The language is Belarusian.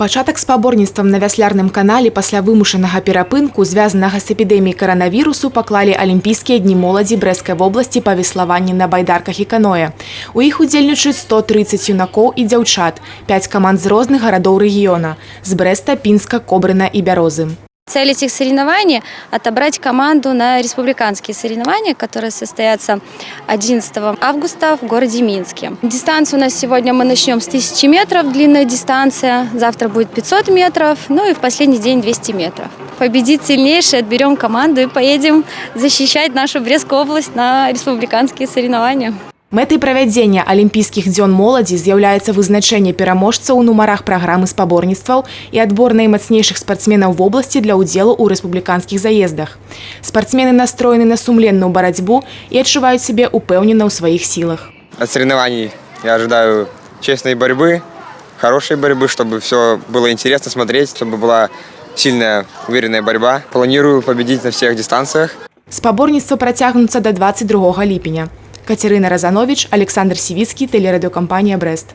Пачатак спаборніцтвам на вяслярным канале пасля вымушанага перапынку, звязанага з эпідэміяй каранавірусу, паклалі Алімпійскія дні моладзі Брэсцкай вобласці па веславанні на байдарках і каноэ. У іх удзельнічаюць 130 юнакоў і дзяўчат, 5 каманд з розных гарадоў рэгіёна – з Брэста, Пінска, Кобрына і Бярозы. Цель этих соревнований – отобрать команду на республиканские соревнования, которые состоятся 11 августа в городе Минске. Дистанцию у нас сегодня мы начнем с 1000 метров, длинная дистанция, завтра будет 500 метров, ну и в последний день 200 метров. Победит сильнейший, отберем команду и поедем защищать нашу Брестскую область на республиканские соревнования. Мэтай правядзення алімпійскіх дзён моладзі з'яўляецца вызначэнне пераможцаў у нумарах праграмы спаборніцтваў і адбор наймацнейшых спартсменаў вобласці для ўдзелу ў рэспубліканскіх заездах. Спартсмены настроены на сумленную барацьбу і адчуваюць сябе упэўнена ў сваіх сілах. От соревнований я ожидаю честной борьбы, хорошей борьбы, чтобы все было интересно смотреть, чтобы была сильная, уверенная борьба. Планирую победить на всех дистанциях. Спаборніцтва працягнуцца до 22 ліпеня. Катерина Розанович, Александр Сивицкий, телерадиокомпания «Брест».